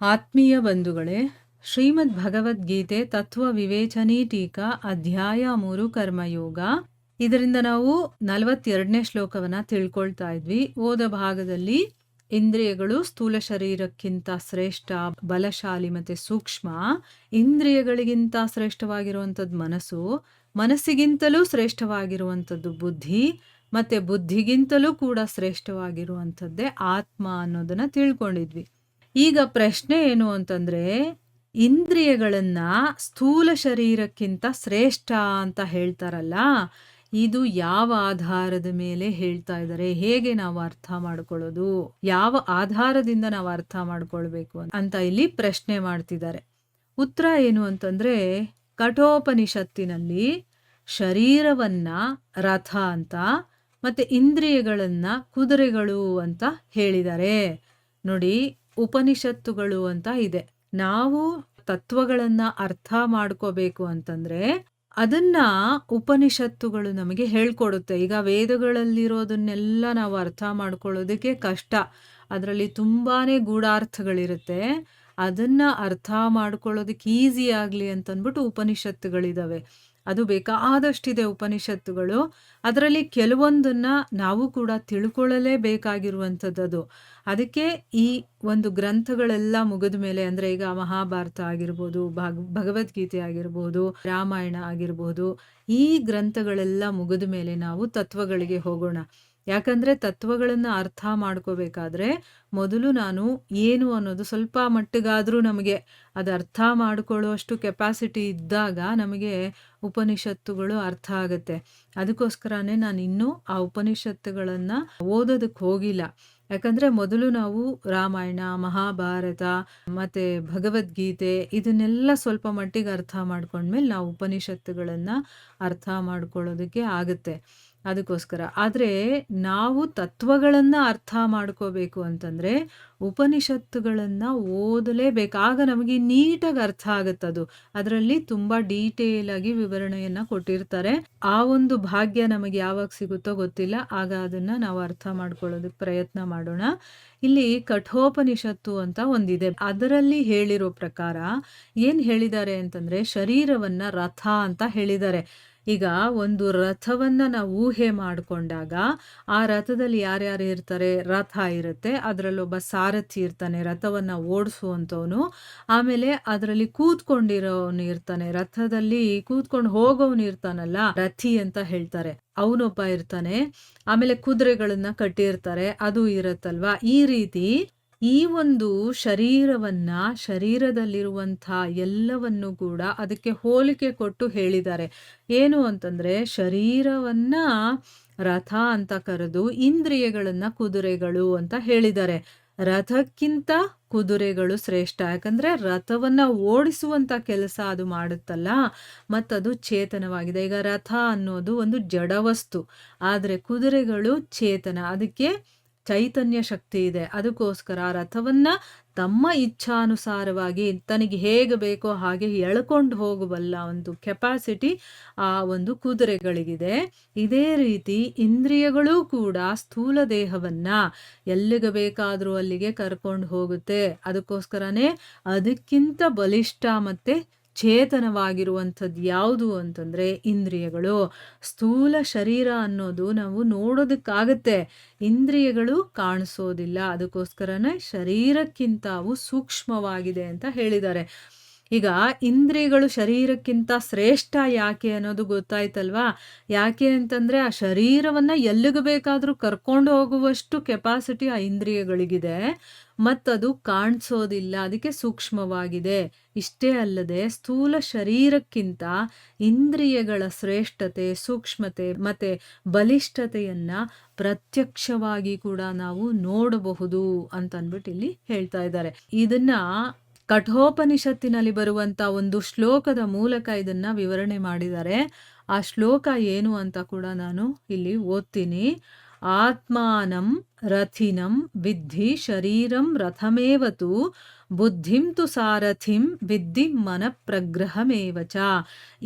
ಆತ್ಮೀಯ ಬಂಧುಗಳೇ, ಶ್ರೀಮದ್ ಭಗವದ್ಗೀತೆ ತತ್ವ ವಿವೇಚನೀ ಟೀಕಾ ಅಧ್ಯಾಯ 3 ಕರ್ಮಯೋಗ. ಇದರಿಂದ ನಾವು 42ನೇ ಶ್ಲೋಕವನ್ನ ತಿಳ್ಕೊಳ್ತಾ ಇದ್ವಿ. ಓದ ಭಾಗದಲ್ಲಿ ಇಂದ್ರಿಯಗಳು ಸ್ಥೂಲ ಶರೀರಕ್ಕಿಂತ ಶ್ರೇಷ್ಠ, ಬಲಶಾಲಿ ಮತ್ತೆ ಸೂಕ್ಷ್ಮ. ಇಂದ್ರಿಯಗಳಿಗಿಂತ ಶ್ರೇಷ್ಠವಾಗಿರುವಂಥದ್ದು ಮನಸ್ಸು, ಮನಸ್ಸಿಗಿಂತಲೂ ಶ್ರೇಷ್ಠವಾಗಿರುವಂಥದ್ದು ಬುದ್ಧಿ, ಮತ್ತೆ ಬುದ್ಧಿಗಿಂತಲೂ ಕೂಡ ಶ್ರೇಷ್ಠವಾಗಿರುವಂಥದ್ದೇ ಆತ್ಮ ಅನ್ನೋದನ್ನ ತಿಳ್ಕೊಂಡಿದ್ವಿ. ಈಗ ಪ್ರಶ್ನೆ ಏನು ಅಂತಂದ್ರೆ, ಇಂದ್ರಿಯಗಳನ್ನ ಸ್ಥೂಲ ಶರೀರಕ್ಕಿಂತ ಶ್ರೇಷ್ಠ ಅಂತ ಹೇಳ್ತಾರಲ್ಲ, ಇದು ಯಾವ ಆಧಾರದ ಮೇಲೆ ಹೇಳ್ತಾ ಇದ್ದಾರೆ, ಹೇಗೆ ನಾವು ಅರ್ಥ ಮಾಡ್ಕೊಳ್ಳೋದು, ಯಾವ ಆಧಾರದಿಂದ ನಾವು ಅರ್ಥ ಮಾಡ್ಕೊಳ್ಬೇಕು ಅಂತ ಇಲ್ಲಿ ಪ್ರಶ್ನೆ ಮಾಡ್ತಿದ್ದಾರೆ. ಉತ್ತರ ಏನು ಅಂತಂದ್ರೆ, ಕಠೋಪನಿಷತ್ತಿನಲ್ಲಿ ಶರೀರವನ್ನ ರಥ ಅಂತ ಮತ್ತೆ ಇಂದ್ರಿಯಗಳನ್ನ ಕುದುರೆಗಳು ಅಂತ ಹೇಳಿದ್ದಾರೆ. ನೋಡಿ, ಉಪನಿಷತ್ತುಗಳು ಅಂತ ಇದೆ. ನಾವು ತತ್ವಗಳನ್ನ ಅರ್ಥ ಮಾಡ್ಕೋಬೇಕು ಅಂತಂದ್ರೆ ಅದನ್ನ ಉಪನಿಷತ್ತುಗಳು ನಮಗೆ ಹೇಳ್ಕೊಡುತ್ತೆ. ಈಗ ವೇದಗಳಲ್ಲಿರೋದನ್ನೆಲ್ಲ ನಾವು ಅರ್ಥ ಮಾಡ್ಕೊಳ್ಳೋದಕ್ಕೆ ಕಷ್ಟ, ಅದರಲ್ಲಿ ತುಂಬಾನೇ ಗೂಢಾರ್ಥಗಳಿರುತ್ತೆ. ಅದನ್ನ ಅರ್ಥ ಮಾಡ್ಕೊಳ್ಳೋದಕ್ಕೆ ಈಸಿ ಆಗ್ಲಿ ಅಂತಂದ್ಬಿಟ್ಟು ಉಪನಿಷತ್ತುಗಳಿದಾವೆ. ಅದು ಬೇಕಾದಷ್ಟಿದೆ ಉಪನಿಷತ್ತುಗಳು. ಅದರಲ್ಲಿ ಕೆಲವೊಂದನ್ನ ನಾವು ಕೂಡ ತಿಳ್ಕೊಳ್ಳಲೇಬೇಕಾಗಿರುವಂಥದ್ದು. ಅದಕ್ಕೆ ಈ ಒಂದು ಗ್ರಂಥಗಳೆಲ್ಲ ಮುಗಿದ ಮೇಲೆ, ಅಂದ್ರೆ ಈಗ ಮಹಾಭಾರತ ಆಗಿರ್ಬೋದು, ಭಗವದ್ಗೀತೆ ಆಗಿರ್ಬೋದು, ರಾಮಾಯಣ ಆಗಿರ್ಬೋದು, ಈ ಗ್ರಂಥಗಳೆಲ್ಲ ಮುಗಿದ ಮೇಲೆ ನಾವು ತತ್ವಗಳಿಗೆ ಹೋಗೋಣ. ಯಾಕಂದ್ರೆ ತತ್ವಗಳನ್ನ ಅರ್ಥ ಮಾಡ್ಕೋಬೇಕಾದ್ರೆ ಮೊದಲು ನಾನು ಏನು ಅನ್ನೋದು ಸ್ವಲ್ಪ ಮಟ್ಟಿಗಾದ್ರೂ ನಮಗೆ ಅದು ಅರ್ಥ ಮಾಡ್ಕೊಳ್ಳುವಷ್ಟು ಕೆಪಾಸಿಟಿ ಇದ್ದಾಗ ನಮಗೆ ಉಪನಿಷತ್ತುಗಳು ಅರ್ಥ ಆಗತ್ತೆ. ಅದಕ್ಕೋಸ್ಕರನೇ ನಾನು ಇನ್ನೂ ಆ ಉಪನಿಷತ್ತುಗಳನ್ನ ಓದೋದಕ್ಕೆ ಹೋಗಿಲ್ಲ. ಯಾಕಂದ್ರೆ ಮೊದಲು ನಾವು ರಾಮಾಯಣ, ಮಹಾಭಾರತ ಮತ್ತೆ ಭಗವದ್ಗೀತೆ ಇದನ್ನೆಲ್ಲ ಸ್ವಲ್ಪ ಮಟ್ಟಿಗೆ ಅರ್ಥ ಮಾಡ್ಕೊಂಡ್ಮೇಲೆ ನಾವು ಉಪನಿಷತ್ತುಗಳನ್ನ ಅರ್ಥ ಮಾಡ್ಕೊಳ್ಳೋದಕ್ಕೆ ಆಗುತ್ತೆ. ಅದಕ್ಕೋಸ್ಕರ ಆದ್ರೆ ನಾವು ತತ್ವಗಳನ್ನ ಅರ್ಥ ಮಾಡ್ಕೋಬೇಕು ಅಂತಂದ್ರೆ ಉಪನಿಷತ್ತುಗಳನ್ನ ಓದಲೇಬೇಕು. ಆಗ ನಮಗೆ ನೀಟಾಗಿ ಅರ್ಥ ಆಗುತ್ತದು. ಅದರಲ್ಲಿ ತುಂಬಾ ಡೀಟೇಲ್ ಆಗಿ ವಿವರಣೆಯನ್ನ ಕೊಟ್ಟಿರ್ತಾರೆ. ಆ ಒಂದು ಭಾಗ್ಯ ನಮಗೆ ಯಾವಾಗ ಸಿಗುತ್ತೋ ಗೊತ್ತಿಲ್ಲ. ಆಗ ಅದನ್ನ ನಾವು ಅರ್ಥ ಮಾಡ್ಕೊಳ್ಳೋದಕ್ಕೆ ಪ್ರಯತ್ನ ಮಾಡೋಣ. ಇಲ್ಲಿ ಕಠೋಪನಿಷತ್ತು ಅಂತ ಒಂದಿದೆ. ಅದರಲ್ಲಿ ಹೇಳಿರೋ ಪ್ರಕಾರ ಏನ್ ಹೇಳಿದ್ದಾರೆ ಅಂತಂದ್ರೆ, ಶರೀರವನ್ನ ರಥ ಅಂತ ಹೇಳಿದ್ದಾರೆ. ಈಗ ಒಂದು ರಥವನ್ನ ನಾವು ಊಹೆ ಮಾಡಿಕೊಂಡಾಗ ಆ ರಥದಲ್ಲಿ ಯಾರ್ಯಾರು ಇರ್ತಾರೆ, ರಥ ಇರುತ್ತೆ, ಅದರಲ್ಲೊಬ್ಬ ಸಾರಥಿ ಇರ್ತಾನೆ, ರಥವನ್ನ ಓಡಿಸುವಂಥವನು. ಆಮೇಲೆ ಅದರಲ್ಲಿ ಕೂತ್ಕೊಂಡಿರೋನು ಇರ್ತಾನೆ, ರಥದಲ್ಲಿ ಕೂತ್ಕೊಂಡು ಹೋಗೋನು ಇರ್ತಾನಲ್ಲ, ರಥಿ ಅಂತ ಹೇಳ್ತಾರೆ, ಅವನೊಬ್ಬ ಇರ್ತಾನೆ. ಆಮೇಲೆ ಕುದುರೆಗಳನ್ನ ಕಟ್ಟಿರ್ತಾರೆ, ಅದು ಇರತ್ತಲ್ವಾ. ಈ ರೀತಿ ಈ ಒಂದು ಶರೀರವನ್ನ, ಶರೀರದಲ್ಲಿರುವಂಥ ಎಲ್ಲವನ್ನು ಕೂಡ ಅದಕ್ಕೆ ಹೋಲಿಕೆ ಕೊಟ್ಟು ಹೇಳಿದ್ದಾರೆ. ಏನು ಅಂತಂದ್ರೆ, ಶರೀರವನ್ನ ರಥ ಅಂತ ಕರೆದು ಇಂದ್ರಿಯಗಳನ್ನ ಕುದುರೆಗಳು ಅಂತ ಹೇಳಿದ್ದಾರೆ. ರಥಕ್ಕಿಂತ ಕುದುರೆಗಳು ಶ್ರೇಷ್ಠ. ಯಾಕಂದ್ರೆ ರಥವನ್ನ ಓಡಿಸುವಂತ ಕೆಲಸ ಅದು ಮಾಡುತ್ತಲ್ಲ, ಮತ್ತದು ಚೇತನವಾಗಿದೆ. ಈಗ ರಥ ಅನ್ನೋದು ಒಂದು ಜಡವಸ್ತು, ಆದ್ರೆ ಕುದುರೆಗಳು ಚೇತನ, ಅದಕ್ಕೆ ಚೈತನ್ಯ ಶಕ್ತಿ ಇದೆ. ಅದಕ್ಕೋಸ್ಕರ ರಥವನ್ನ ತಮ್ಮ ಇಚ್ಛಾನುಸಾರವಾಗಿ ತನಗೆ ಹೇಗೆ ಬೇಕೋ ಹಾಗೆ ಎಳ್ಕೊಂಡು ಹೋಗಬಲ್ಲ ಒಂದು ಕೆಪಾಸಿಟಿ ಆ ಒಂದು ಕುದುರೆಗಳಿಗಿದೆ. ಇದೇ ರೀತಿ ಇಂದ್ರಿಯಗಳು ಕೂಡ ಸ್ಥೂಲ ದೇಹವನ್ನ ಎಲ್ಲಿಗೆ ಬೇಕಾದ್ರೂ ಅಲ್ಲಿಗೆ ಕರ್ಕೊಂಡು ಹೋಗುತ್ತೆ. ಅದಕ್ಕೋಸ್ಕರನೇ ಅದಕ್ಕಿಂತ ಬಲಿಷ್ಠ ಮತ್ತೆ ಚೇತನವಾಗಿರುವಂಥದ್ದು ಯಾವುದು ಅಂತಂದ್ರೆ ಇಂದ್ರಿಯಗಳು. ಸ್ಥೂಲ ಶರೀರ ಅನ್ನೋದು ನಾವು ನೋಡೋದಕ್ಕಾಗತ್ತೆ, ಇಂದ್ರಿಯಗಳು ಕಾಣಿಸೋದಿಲ್ಲ. ಅದಕ್ಕೋಸ್ಕರನೇ ಶರೀರಕ್ಕಿಂತ ಅವು ಸೂಕ್ಷ್ಮವಾಗಿದೆ ಅಂತ ಹೇಳಿದ್ದಾರೆ. ಈಗ ಇಂದ್ರಿಯಗಳು ಶರೀರಕ್ಕಿಂತ ಶ್ರೇಷ್ಠ ಯಾಕೆ ಅನ್ನೋದು ಗೊತ್ತಾಯ್ತಲ್ವಾ. ಯಾಕೆ ಅಂತಂದ್ರೆ ಆ ಶರೀರವನ್ನ ಎಲ್ಲಿಗೆ ಬೇಕಾದ್ರೂ ಕರ್ಕೊಂಡು ಹೋಗುವಷ್ಟು ಕೆಪಾಸಿಟಿ ಆ ಇಂದ್ರಿಯಗಳಿಗಿದೆ, ಮತ್ತದು ಕಾಣಿಸೋದಿಲ್ಲ, ಅದಕ್ಕೆ ಸೂಕ್ಷ್ಮವಾಗಿದೆ. ಇಷ್ಟೇ ಅಲ್ಲದೆ ಸ್ಥೂಲ ಶರೀರಕ್ಕಿಂತ ಇಂದ್ರಿಯಗಳ ಶ್ರೇಷ್ಠತೆ, ಸೂಕ್ಷ್ಮತೆ ಮತ್ತೆ ಬಲಿಷ್ಠತೆಯನ್ನ ಪ್ರತ್ಯಕ್ಷವಾಗಿ ಕೂಡ ನಾವು ನೋಡಬಹುದು ಅಂತ ಅಂದ್ಬಿಟ್ಟು ಇಲ್ಲಿ ಹೇಳ್ತಾ ಇದ್ದಾರೆ. ಇದನ್ನ ಕಠೋಪನಿಷತ್ತಿನಲ್ಲಿ ಬರುವಂತ ಒಂದು ಶ್ಲೋಕದ ಮೂಲಕ ಇದನ್ನ ವಿವರಣೆ ಮಾಡಿದ್ದಾರೆ. ಆ ಶ್ಲೋಕ ಏನು ಅಂತ ಕೂಡ ನಾನು ಇಲ್ಲಿ ಓದ್ತೀನಿ. ಆತ್ಮಾನಂ ರಥಿನಂ ವಿದ್ಧಿ ಶರೀರಂ ರಥಮೇವತು ಬುದ್ಧಿಂ ತು ಸಾರಥಿಂ ವಿದ್ಧಿ ಮನ ಪ್ರಗ್ರಹಮೇವಚ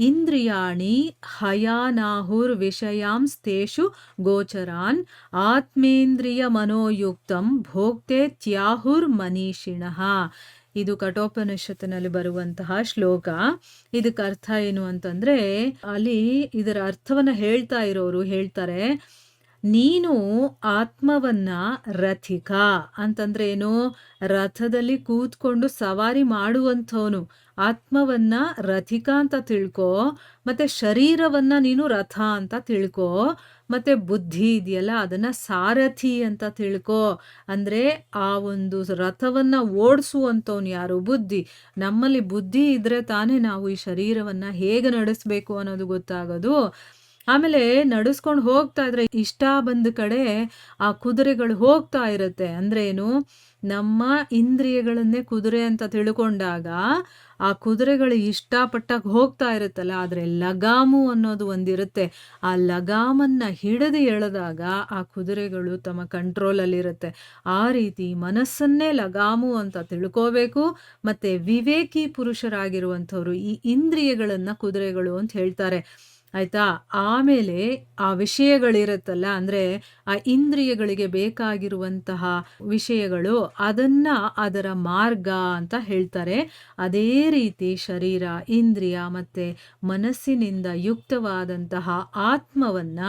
ಇಂದ್ರಿಯಾಣಿ ಹಯಾನಾಹುರ್ ವಿಷಯಾಂಸ್ತೇಷು ಗೋಚರಾನ್ ಆತ್ಮೇಂದ್ರಿಯ ಮನೋಯುಕ್ತಂ ಭೋಕ್ತೆ ತ್ಯಾಹುರ್ ಮನೀಷಿಣಃ. ಇದು ಕಠೋಪನಿಷತ್ತಿನಲ್ಲಿ ಬರುವಂತಹ ಶ್ಲೋಕ. ಇದಕ್ಕೆ ಅರ್ಥ ಏನು ಅಂತಂದ್ರೆ, ಅಲ್ಲಿ ಇದರ ಅರ್ಥವನ್ನ ಹೇಳ್ತಾ ಇರೋರು ಹೇಳ್ತಾರೆ, ನೀನು ಆತ್ಮವನ್ನ ರಥಿಕ ಅಂತಂದ್ರೆ ಏನು, ರಥದಲ್ಲಿ ಕೂತ್ಕೊಂಡು ಸವಾರಿ ಮಾಡುವಂಥವನು. ಆತ್ಮವನ್ನ ರಥಿಕ ಅಂತ ತಿಳ್ಕೊ, ಮತ್ತೆ ಶರೀರವನ್ನ ನೀನು ರಥ ಅಂತ ತಿಳ್ಕೊ, ಮತ್ತೆ ಬುದ್ಧಿ ಇದೆಯಲ್ಲ ಅದನ್ನ ಸಾರಥಿ ಅಂತ ತಿಳ್ಕೊ. ಅಂದ್ರೆ ಆ ಒಂದು ರಥವನ್ನ ಓಡಿಸುವಂಥವ್ನು ಯಾರು? ಬುದ್ಧಿ. ನಮ್ಮಲ್ಲಿ ಬುದ್ಧಿ ಇದ್ರೆ ತಾನೇ ನಾವು ಈ ಶರೀರವನ್ನ ಹೇಗೆ ನಡೆಸ್ಬೇಕು ಅನ್ನೋದು ಗೊತ್ತಾಗೋದು. ಆಮೇಲೆ ನಡೆಸ್ಕೊಂಡು ಹೋಗ್ತಾ ಇದ್ರೆ ಇಷ್ಟ ಬಂದ ಕಡೆ ಆ ಕುದುರೆಗಳು ಹೋಗ್ತಾ ಇರುತ್ತೆ. ಅಂದ್ರೆ ಏನು, ನಮ್ಮ ಇಂದ್ರಿಯಗಳನ್ನೇ ಕುದುರೆ ಅಂತ ತಿಳ್ಕೊಂಡಾಗ ಆ ಕುದುರೆಗಳು ಇಷ್ಟಪಟ್ಟಾಗ ಹೋಗ್ತಾ ಇರುತ್ತಲ್ಲ, ಆದ್ರೆ ಲಗಾಮು ಅನ್ನೋದು ಒಂದಿರುತ್ತೆ. ಆ ಲಗಾಮನ್ನ ಹಿಡಿದು ಎಳೆದಾಗ ಆ ಕುದುರೆಗಳು ತಮ್ಮ ಕಂಟ್ರೋಲಲ್ಲಿರುತ್ತೆ. ಆ ರೀತಿ ಮನಸ್ಸನ್ನೇ ಲಗಾಮು ಅಂತ ತಿಳ್ಕೋಬೇಕು. ಮತ್ತೆ ವಿವೇಕಿ ಪುರುಷರಾಗಿರುವಂಥವ್ರು ಈ ಇಂದ್ರಿಯಗಳನ್ನ ಕುದುರೆಗಳು ಅಂತ ಹೇಳ್ತಾರೆ. ಆಯ್ತಾ? ಆಮೇಲೆ ಆ ವಿಷಯಗಳಿರುತ್ತಲ್ಲ, ಅಂದ್ರೆ ಆ ಇಂದ್ರಿಯಗಳಿಗೆ ಬೇಕಾಗಿರುವಂತಹ ವಿಷಯಗಳು, ಅದನ್ನ ಅದರ ಮಾರ್ಗ ಅಂತ ಹೇಳ್ತಾರೆ. ಅದೇ ರೀತಿ ಶರೀರ, ಇಂದ್ರಿಯ ಮತ್ತೆ ಮನಸ್ಸಿನಿಂದ ಯುಕ್ತವಾದಂತಹ ಆತ್ಮವನ್ನ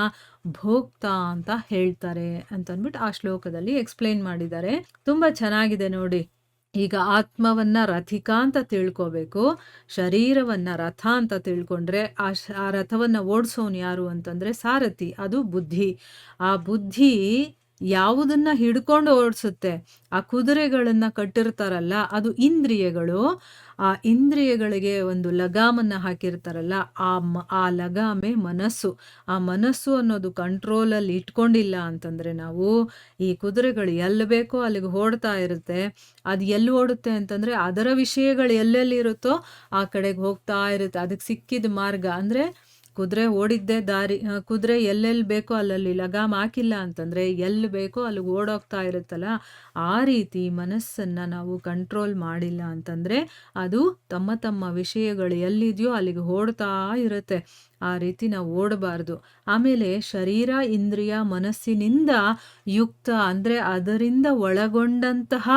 ಭೋಕ್ತ ಅಂತ ಹೇಳ್ತಾರೆ ಅಂತಂದ್ಬಿಟ್ಟು ಆ ಶ್ಲೋಕದಲ್ಲಿ ಎಕ್ಸ್ಪ್ಲೇನ್ ಮಾಡಿದ್ದಾರೆ. ತುಂಬಾ ಚೆನ್ನಾಗಿದೆ ನೋಡಿ. ಈಗ ಆತ್ಮವನ್ನ ರಥಿಕ ಅಂತ ತಿಳ್ಕೋಬೇಕು, ಶರೀರವನ್ನ ರಥ ಅಂತ ತಿಳ್ಕೊಂಡ್ರೆ ಆ ರಥವನ್ನ ಓಡಿಸೋನು ಯಾರು ಅಂತಂದ್ರೆ ಸಾರಥಿ, ಅದು ಬುದ್ಧಿ. ಆ ಬುದ್ಧಿ ಯಾವುದನ್ನ ಹಿಡ್ಕೊಂಡು ಓಡಿಸುತ್ತೆ, ಆ ಕುದುರೆಗಳನ್ನ ಕಟ್ಟಿರ್ತಾರಲ್ಲ ಅದು ಇಂದ್ರಿಯಗಳು. ಆ ಇಂದ್ರಿಯಗಳಿಗೆ ಒಂದು ಲಗಾಮನ್ನ ಹಾಕಿರ್ತಾರಲ್ಲ, ಆ ಲಗಾಮೆ ಮನಸ್ಸು. ಆ ಮನಸ್ಸು ಅನ್ನೋದು ಕಂಟ್ರೋಲಲ್ಲಿ ಇಟ್ಕೊಂಡಿಲ್ಲ ಅಂತಂದ್ರೆ ನಾವು, ಈ ಕುದುರೆಗಳು ಎಲ್ಲಿ ಬೇಕೋ ಅಲ್ಲಿಗೆ ಓಡ್ತಾ ಇರುತ್ತೆ. ಅದು ಎಲ್ಲಿ ಓಡುತ್ತೆ ಅಂತಂದ್ರೆ ಅದರ ವಿಷಯಗಳು ಎಲ್ಲೆಲ್ಲಿ ಇರುತ್ತೋ ಆ ಕಡೆಗೆ ಹೋಗ್ತಾ ಇರುತ್ತೆ. ಅದಕ್ಕೆ ಸಿಕ್ಕಿದ ಮಾರ್ಗ ಅಂದ್ರೆ ಕುದುರೆ ಓಡಿದ್ದೇ ದಾರಿ. ಕುದುರೆ ಎಲ್ಲೆಲ್ಲಿ ಬೇಕೋ ಅಲ್ಲಲ್ಲಿ ಲಗಾಮ್ ಹಾಕಿಲ್ಲ ಅಂತಂದ್ರೆ ಎಲ್ಲಿ ಬೇಕೋ ಅಲ್ಲಿಗೆ ಓಡೋಗ್ತಾ ಇರುತ್ತಲ್ಲ. ಆ ರೀತಿ ಮನಸ್ಸನ್ನ ನಾವು ಕಂಟ್ರೋಲ್ ಮಾಡಿಲ್ಲ ಅಂತಂದ್ರೆ ಅದು ತಮ್ಮ ತಮ್ಮ ವಿಷಯಗಳು ಎಲ್ಲಿದೆಯೋ ಅಲ್ಲಿಗೆ ಓಡ್ತಾ ಇರುತ್ತೆ. ಆ ರೀತಿ ನಾವು ಓಡಬಾರ್ದು. ಆಮೇಲೆ ಶರೀರ, ಇಂದ್ರಿಯ, ಮನಸ್ಸಿನಿಂದ ಯುಕ್ತ ಅಂದ್ರೆ ಅದರಿಂದ ಒಳಗೊಂಡಂತಹ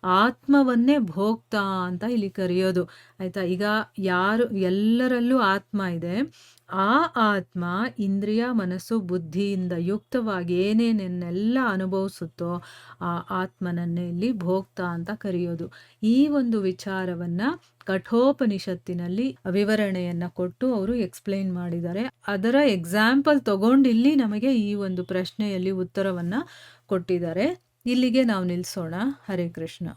ಆತ್ಮವನ್ನೇ ಭೋಕ್ತ ಅಂತ ಇಲ್ಲಿ ಕರೆಯೋದು. ಆಯ್ತಾ? ಈಗ ಯಾರು ಎಲ್ಲರಲ್ಲೂ ಆತ್ಮ ಇದೆ. ಆ ಆತ್ಮ ಇಂದ್ರಿಯ, ಮನಸ್ಸು, ಬುದ್ಧಿಯಿಂದ ಯುಕ್ತವಾಗಿ ಏನೇನೆಲ್ಲ ಅನುಭವಿಸುತ್ತೋ ಆ ಆತ್ಮನನ್ನೇ ಇಲ್ಲಿ ಭೋಕ್ತ ಅಂತ ಕರೆಯೋದು. ಈ ಒಂದು ವಿಚಾರವನ್ನ ಕಠೋಪನಿಷತ್ತಿನಲ್ಲಿ ವಿವರಣೆಯನ್ನ ಕೊಟ್ಟು ಅವರು ಎಕ್ಸ್ಪ್ಲೇನ್ ಮಾಡಿದ್ದಾರೆ. ಅದರ ಎಕ್ಸಾಂಪಲ್ ತಗೊಂಡು ಇಲ್ಲಿ ನಮಗೆ ಈ ಒಂದು ಪ್ರಶ್ನೆಯಲ್ಲಿ ಉತ್ತರವನ್ನ ಕೊಟ್ಟಿದ್ದಾರೆ. ಇಲ್ಲಿಗೆ ನಾವು ನಿಲ್ಲಿಸೋಣ. ಹರೇ ಕೃಷ್ಣ.